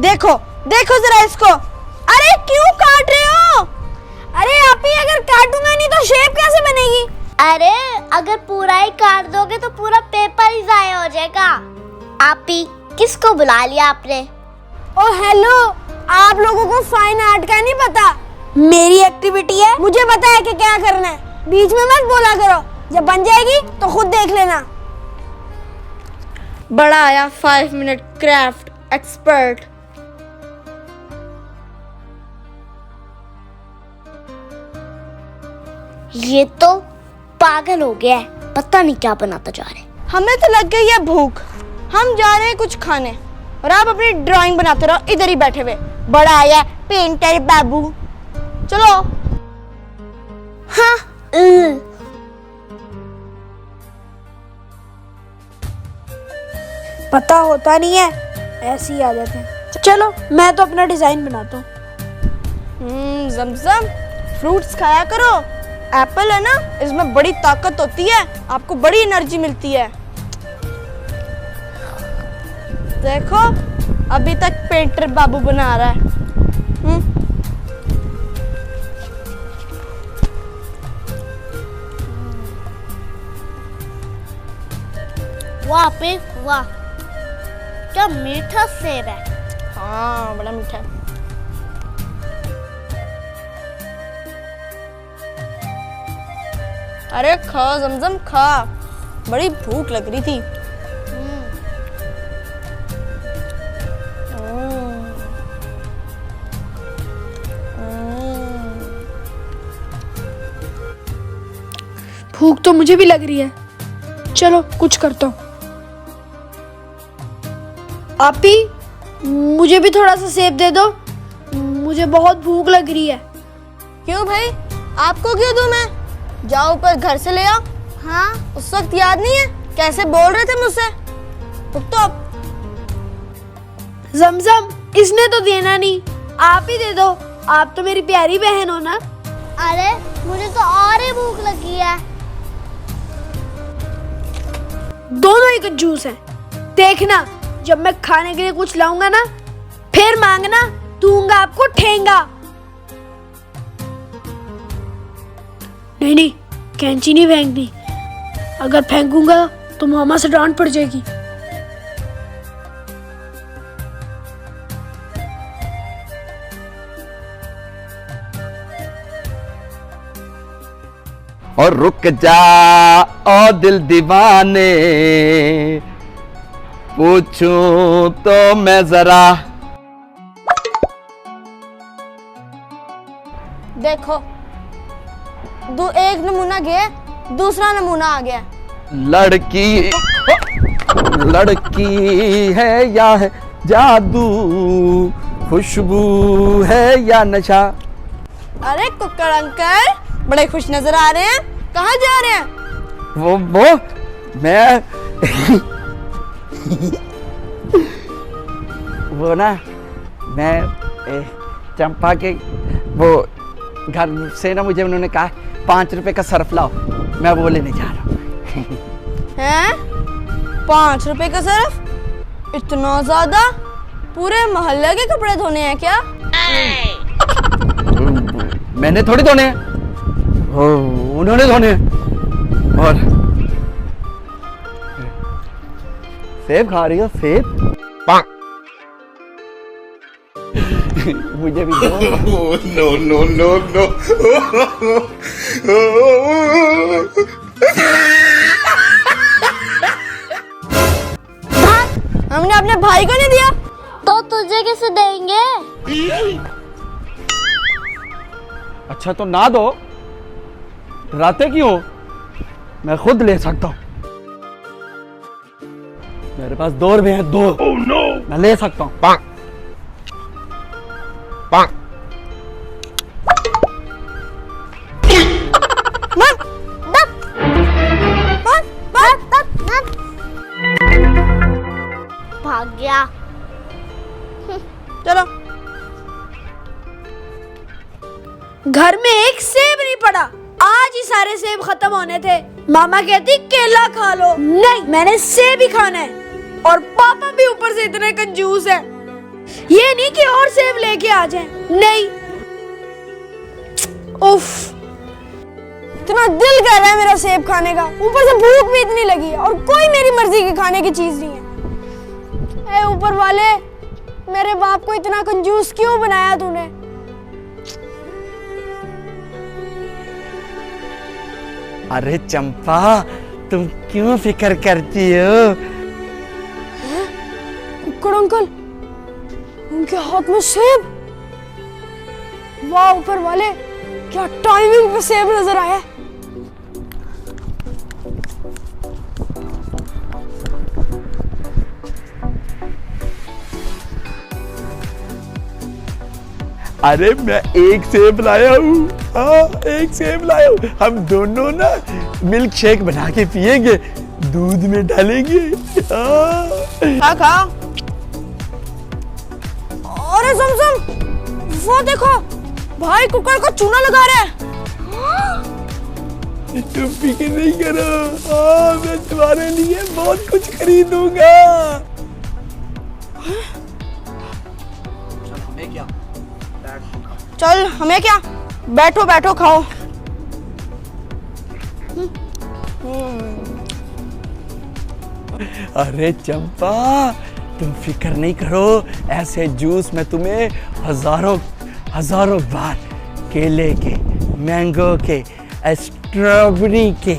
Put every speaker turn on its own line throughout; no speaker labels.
देखो देखो जरा इसको। अरे क्यों काट रहे हो? अरे आप ही अगर काटूंगा नहीं तो शेप कैसे बनेगी?
अरे अगर पूरा ही काट दोगे तो पूरा पेपर ही जाया हो जाएगा। आप ही किसको बुला लिया आपने?
ओ हेलो, आप लोगों को फाइन आर्ट का नहीं पता? मेरी एक्टिविटी है, मुझे पता है कि क्या करना है। बीच में मत बोला करो, जब बन जाएगी तो खुद देख लेना। बड़ा आया 5 मिनट क्राफ्ट एक्सपर्ट।
ये तो पागल हो गया है, पता नहीं क्या बनाता जा रहा है।
हमें तो लग गई है भूख, हम जा रहे हैं कुछ खाने और आप अपनी ड्राइंग बनाते रहो इधर ही बैठे हुए। बड़ा आया पेंटर बाबू, चलो।
हाँ
पता होता नहीं है, ऐसी आदत है। चलो मैं तो अपना डिजाइन बनाता हूँ। जमजम फ्रूट्स खाया करो, एप्पल है ना, इसमें बड़ी ताकत होती है, आपको बड़ी एनर्जी मिलती है। देखो अभी तक पेंटर बाबू बना रहा है।
वाह पे वाह, क्या मीठा सेब है।
हाँ बड़ा मीठा है। अरे खा जमजम खा, बड़ी भूख लग रही थी। भूख तो मुझे भी लग रही है, चलो कुछ करता हूँ। आप ही मुझे भी थोड़ा सा सेब दे दो, मुझे बहुत भूख लग रही है। क्यों भाई, आपको क्यों दूं मैं? जाओ ऊपर घर से ले आओ।
हाँ
उस वक्त याद नहीं है कैसे बोल रहे थे मुझसे? तो अब जमजम इसने तो देना नहीं, आप ही दे दो, आप तो मेरी प्यारी बहन हो ना।
अरे मुझे तो और ही भूख लगी है।
दोनों ही कंजूस हैं। देखना जब मैं खाने के लिए कुछ लाऊंगा ना, फिर मांगना, दूंगा आपको ठेंगा। नहीं नहीं, कैंची नहीं फेंकनी, अगर फेंकूंगा तो मामा से डांट पड़ जाएगी।
और रुक जा ओ दिल दीवाने, पूछूं तो मैं जरा।
देखो एक नमूना गया, दूसरा नमूना आ गया।
लड़की लड़की है या है जादू, खुशबू है या नशा।
अरे कुक्कड़ अंकल बड़े खुश नजर आ रहे हैं, कहाँ जा रहे हैं?
वो मैं वो ना, मैं चंपा के वो घर से ना, मुझे उन्होंने कहा 5 रुपए का सर्फ लाओ, मैं वो लेने जा रहा हूँ।
हैं? 5 रुपए का सर्फ? इतना ज्यादा? पूरे मोहल्ले के कपड़े धोने हैं क्या?
मैंने थोड़ी धोने हैं, उन्होंने धोने हैं। और सेब खा रही हो? सेब मुझे भी दो।
no, no, no, no.
हमने अपने भाई को नहीं दिया
तो तुझे कैसे देंगे?
अच्छा तो ना दो, डराते क्यों? मैं खुद ले सकता हूँ, मेरे पास 2 रुपए हैं, 2। Oh, no. मैं ले सकता हूँ।
भाग गया।
चलो। घर में एक सेब नहीं पड़ा, आज ही सारे सेब खत्म होने थे। मामा कहती केला खा लो, नहीं मैंने सेब ही खाना है। और पापा भी ऊपर से इतने कंजूस है, ये नहीं कि और सेब लेके आ जाए, नहीं। उफ, इतना दिल कर रहा है मेरा सेब खाने का, ऊपर से भूख भी इतनी लगी है और कोई मेरी मर्जी की खाने की चीज नहीं है। ए ऊपर वाले, मेरे बाप को इतना कंजूस क्यों बनाया तूने?
अरे चंपा, तुम क्यों फिक्र करती हो?
कुक्कड़ अंकल, उनके हाथ में सेब। वाह ऊपर वाले, क्या टाइमिंग पे सेब नजर आया।
अरे मैं एक सेब लाया हूँ। हाँ, एक सेब लाया हूँ। हम दोनों ना मिल्क शेक बना के पिएंगे, दूध में डालेंगे।
खा खा। अरे समसम, वो देखो, भाई कुकर को चूना लगा रहा है।
तुम फिक्र नहीं करो, मैं तुम्हारे लिए बहुत कुछ खरीदूंगा।
चल हमें क्या, बैठो बैठो खाओ।
अरे चंपा, तुम फिक्र नहीं करो, ऐसे जूस मैं तुम्हें हजारों बार केले के, मैंगो के, स्ट्रॉबेरी के,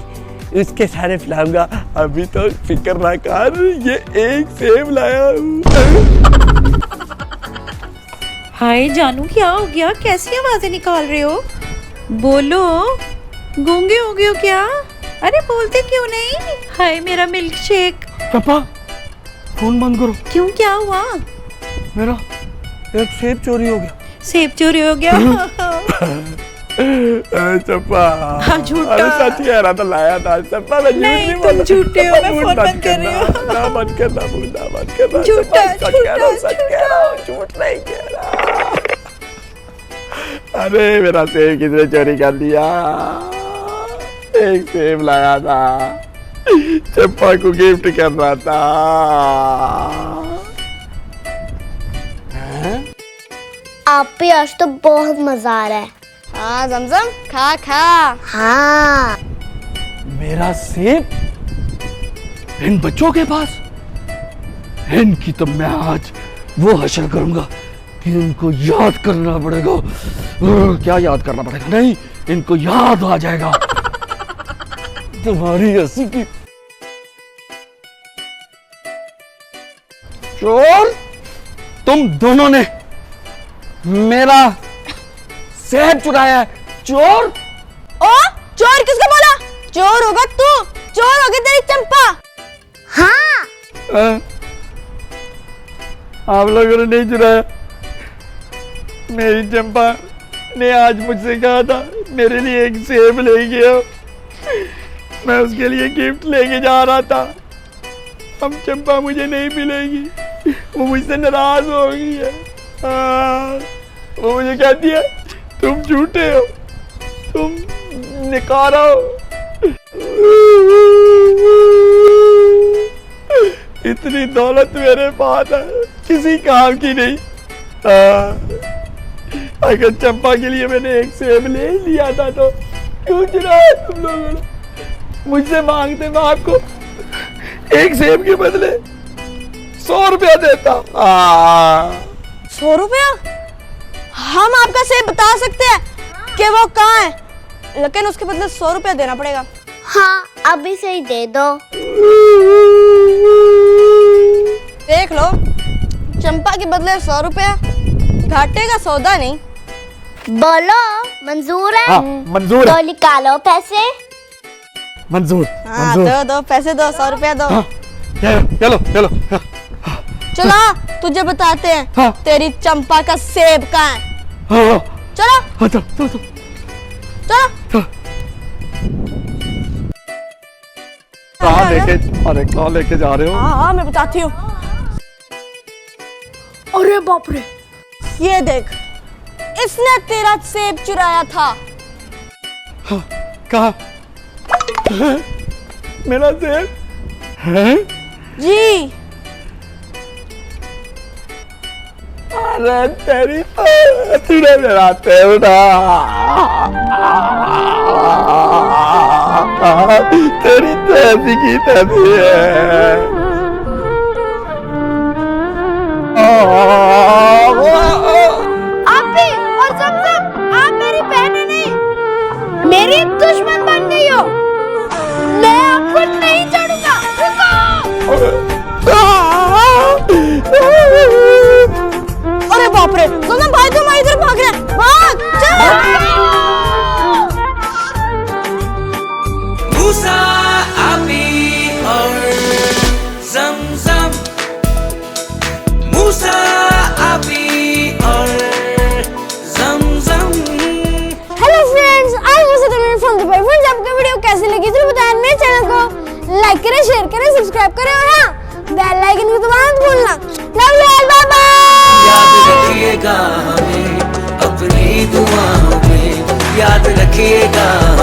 उसके सारे पिलाऊंगा। अभी तो फिक्र ना कर, ये एक सेब लाया हूँ।
हाय जानू, क्या हो गया? कैसी आवाजें निकाल रहे हो? बोलो, गूंगे हो गए हो क्या? अरे बोलते क्यों नहीं? हाय मेरा मिल्क शेक।
पापा, फोन बंद करो।
क्यों, क्या हुआ?
मेरा एक सेब चोरी हो गया।
सेब चोरी हो गया?
अरे चंपा,
हाँ, झूठा।
अरे सच कह रहा था, लाया था चंपा। मैं
नहीं, तुम झूठे हो, मैं फोन बंद कर रही हूँ।
ना बंद करना, बंद करना।
झूठा,
सच कह रहा हूँ, झूठ नहीं कह रहा। अरे मेरा सेब किसने चोरी कर लिया? एक सेब लाया था, चंपा को गिफ्ट कर रहा था।
आप भी आज तो बहुत मजा आ रहा है।
हाँ जमजम, खा खा।
हाँ,
मेरा सेब इन बच्चों के पास, इनकी तो मैं आज वो हशर करूंगा कि इनको याद करना पड़ेगा। क्या याद करना पड़ेगा? नहीं, इनको याद आ जाएगा तुम्हारी हंसी की। चोर, तुम दोनों ने मेरा सेब चुराया है। चोर?
ओ, चोर किसको बोला? चोर होगा तू, चोर होगी तेरी चंपा।
हाँ,
आप लोगों ने नहीं चुराया। मेरी चंपा ने आज मुझसे कहा था मेरे लिए एक सेब ले गया। मैं उसके लिए गिफ्ट लेके जा रहा था। अब चंपा मुझे नहीं मिलेगी, वो मुझसे नाराज हो गई है। वो मुझे कहती है तुम झूठे हो, तुम निकारा हो। इतनी दौलत मेरे पास है, किसी काम की नहीं। अगर चंपा के लिए मैंने एक सेब ले लिया था तो क्यों चुराया तुम लोगों ने? मुझसे मांगते मैं आपको एक सेब के बदले 100 रुपया देता।
100 रुपया? हम आपका सेब बता सकते हैं कि वो कहाँ है, लेकिन उसके बदले 100 रुपया देना पड़ेगा।
हाँ, अभी से ही दे दो।
देख लो, चंपा के बदले 100 रुपया, घाटे का सौदा नहीं।
बोलो, मंजूर है?
हाँ, मंजूर है।
तो निकालो पैसे।
मंजूर,
हाँ,
मंजूर।
दो पैसे दो, 100 रुपया दो।
हाँ, चलो चलो।
चलो तुझे बताते हैं
हाँ।
तेरी चंपा का सेब कहाँ है।
हाँ,
चलो
हाँ, चलो चलो चलो।
चलो।
कहाँ लेके जा रहे हो?
हाँ हाँ, मैं बताती हूँ। अरे बाप रे, ये देख, इसने तेरा सेब चुराया था।
हाँ, कहाँ? मेरा सेब है?
जी,
अरे तेरी तूने मेरा तेवड़ा तेरी तैसी की तैसी है।
आप भी और जमजम, आप मेरी बहनें नहीं, मेरी दुश्मन बन गई हो। मैं आपको नहीं छोड़ूंगा। अरे बाप रे, जमजम भाई तुम इधर भाग रहे हैं, भाग चल।
मूसा, आबी और जमजम, मूसा, आबी और जमजम।
हेलो फ्रेंड्स, आई हूं सदर फ्रॉम दुबई। फ्रेंड्स, आपको वीडियो कैसी लगी जरूर बताएं। मेरे चैनल को लाइक करें, शेयर करें, सब्सक्राइब करें और हां बेल आइकन को दबाना मत भूलना। Love you all, bye bye.
याद रखिएगा हमें अपनी दुआओं में, याद रखिएगा।